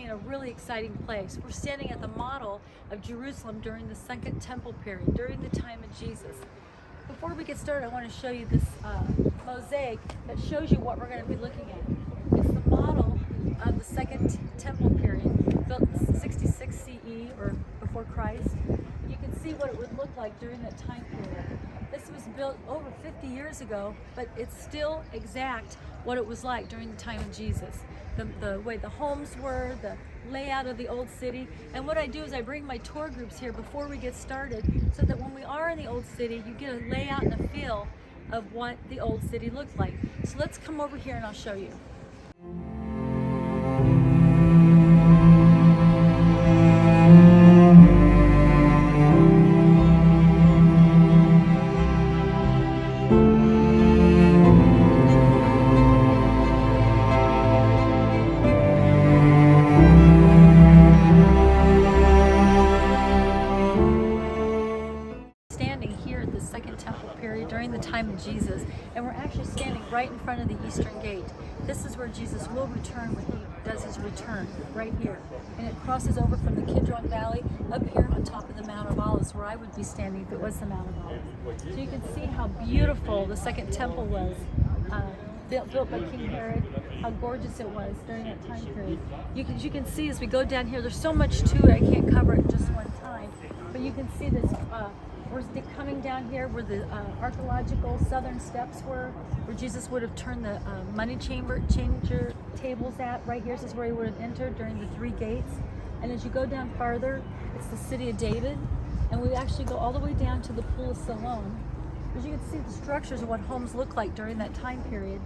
in a really exciting place. We're standing at the model of Jerusalem during the Second Temple period, during the time of Jesus. Before we get started, I want to show you this mosaic that shows you what we're going to be looking at. It's the model of the Second Temple period, built in 66 CE or before Christ. You can see what it would look like during that time period. This was built over 50 years ago, but it's still exact what it was like during the time of Jesus. The way the homes were, the layout of the old city. And what I do is I bring my tour groups here before we get started so that when we are in the old city, you get a layout and a feel of what the old city looked like. So let's come over here and I'll show you. During the time of Jesus, and we're actually standing right in front of the eastern gate. This is where Jesus will return when he does his return, right here. And it crosses over from the Kidron Valley up here on top of the Mount of Olives, where I would be standing if it was the Mount of Olives. So you can see how beautiful the Second Temple was, built by King Herod, how gorgeous it was during that time period. You can see as we go down here, there's so much to it, I can't cover it in just one time, but you can see this. We're coming down here where the archaeological southern steps were, where Jesus would have turned the money changer tables at. Right here, this is where he would have entered during the three gates. And as you go down farther, it's the city of David. And we actually go all the way down to the Pool of Siloam. As you can see the structures of what homes look like during that time period.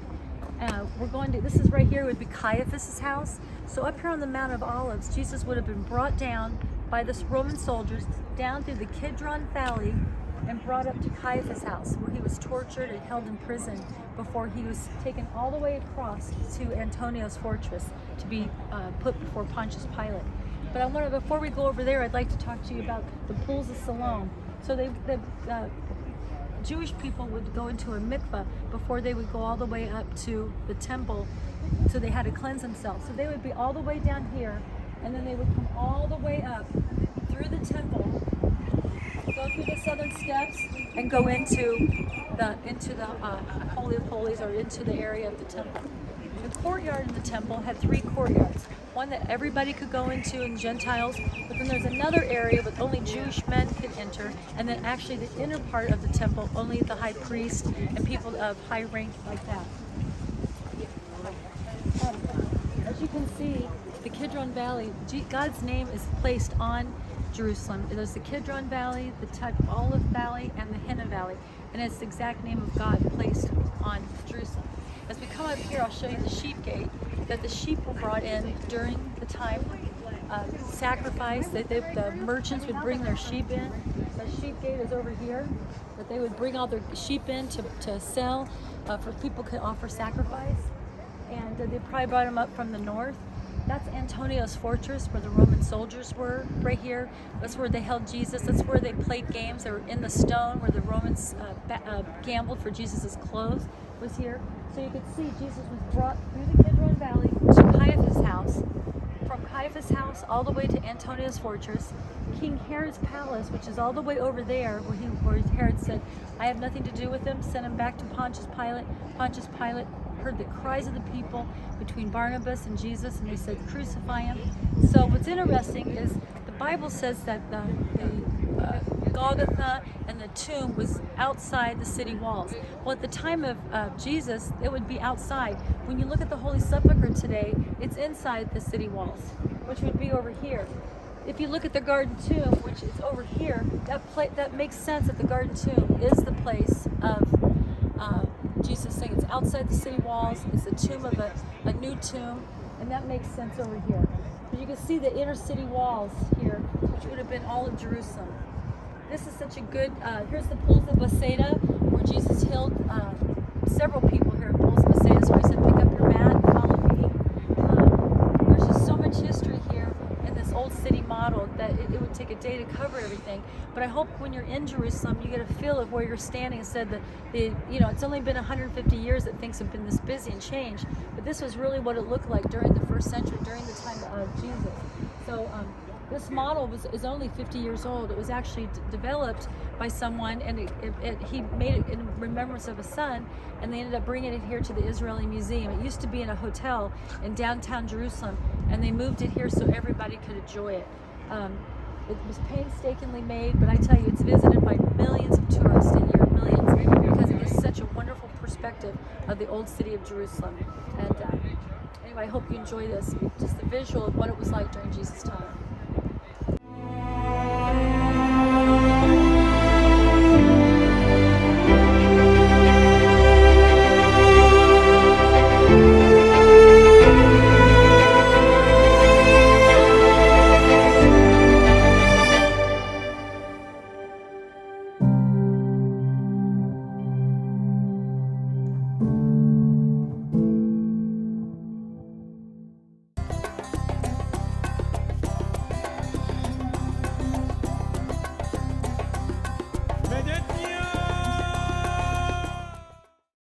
This is right here would be Caiaphas' house. So up here on the Mount of Olives, Jesus would have been brought down by the Roman soldiers down through the Kidron Valley and brought up to Caiaphas' house, where he was tortured and held in prison before he was taken all the way across to Antonio's fortress to be put before Pontius Pilate. But before we go over there, I'd like to talk to you about the pools of Siloam. So the Jewish people would go into a mikveh before they would go all the way up to the temple, so they had to cleanse themselves. So they would be all the way down here, and then they would come all the way up through the temple, go through the southern steps, and go into the Holy of Holies, or into the area of the temple. The courtyard in the temple had three courtyards. One that everybody could go into, and Gentiles, but then there's another area with only Jewish men could enter, and then actually the inner part of the temple, only the high priest and people of high rank like that. As you can see, the Kidron Valley, God's name is placed on Jerusalem. There's the Kidron Valley, the Olive Valley, and the Hinnom Valley, and it's the exact name of God placed on Jerusalem. As we come up here, I'll show you the sheep gate, that the sheep were brought in during the time of sacrifice. The merchants would bring their sheep in. The sheep gate is over here, that they would bring all their sheep in to sell, for people could offer sacrifice. And they probably brought them up from the north. That's Antonio's fortress, where the Roman soldiers were, right here. That's where they held Jesus. That's where they played games. They were in the stone where the Romans gambled for Jesus' clothes, was here. So you could see Jesus was brought through the Kidron Valley to Caiaphas' house. From Caiaphas' house all the way to Antonio's fortress. King Herod's palace, which is all the way over there, where Herod said, I have nothing to do with him, sent him back to Pontius Pilate. Pontius Pilate heard the cries of the people between Barnabas and Jesus, and they said, crucify him. So what's interesting is the Bible says that the Golgotha and the tomb was outside the city walls. Well, at the time of Jesus, it would be outside. When you look at the Holy Sepulchre today, it's inside the city walls, which would be over here. If you look at the Garden Tomb, which is over here, that makes sense that the Garden Tomb is the place of Jesus saying it's outside the city walls. It's the tomb of a new tomb, and that makes sense over here. But you can see the inner city walls here, which would have been all of Jerusalem. This is such a good, here's the pools of Bethsaida, where Jesus healed several people here at pools of Bethsaida. So he said, pick up your mat and follow me. There's just so much history here in this old city model that it would take take a day to cover everything. But I hope when you're in Jerusalem, you get a feel of where you're standing. Instead that it's only been 150 years that things have been this busy and changed. But this was really what it looked like during the first century, during the time of Jesus. So this model is only 50 years old. It was actually developed by someone, and he made it in remembrance of a son, and they ended up bringing it here to the Israeli Museum. It used to be in a hotel in downtown Jerusalem, and they moved it here so everybody could enjoy it. It was painstakingly made, but I tell you, it's visited by millions of tourists a year, millions, because it gives such a wonderful perspective of the old city of Jerusalem. And anyway, I hope you enjoy this, just the visual of what it was like during Jesus' time.